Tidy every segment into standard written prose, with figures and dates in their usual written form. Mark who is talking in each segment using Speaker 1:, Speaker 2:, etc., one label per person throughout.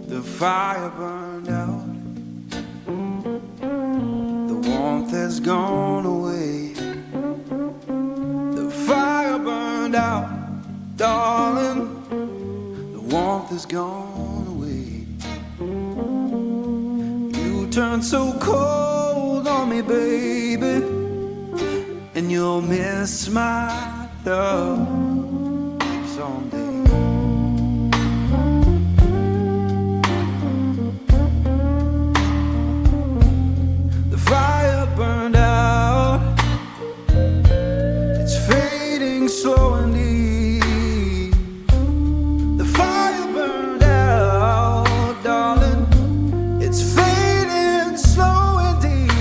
Speaker 1: The fire burned out, the warmth has gone away. The fire burned out, darling, the warmth has gone away. You turned so cold on me, baby, and you'll miss my love someday. Burned out, it's fading slow and deep. The fire burned out, darling, it's fading slow and deep.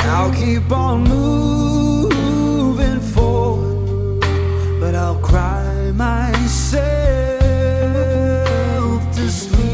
Speaker 1: I'll keep on moving forward, but I'll cry myself to sleep.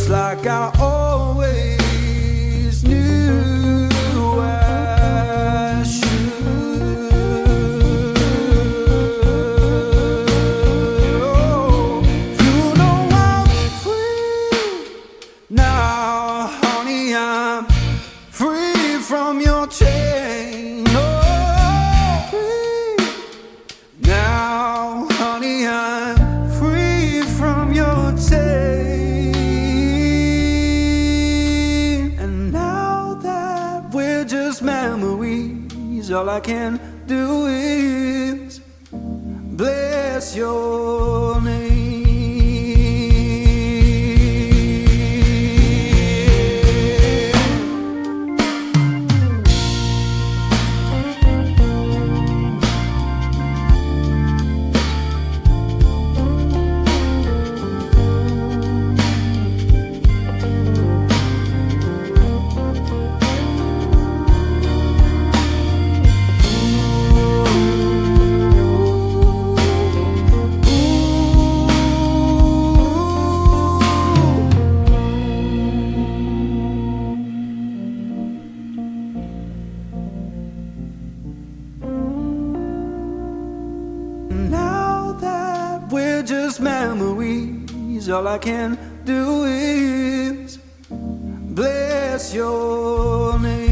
Speaker 1: Like I always knew I should. Oh, you know I'm free now, honey. I'm free from your chain. Oh, free now, honey. I'm free from your chain. Memories, all I can do is bless your name. Now that we're just memories, all I can do is bless your name.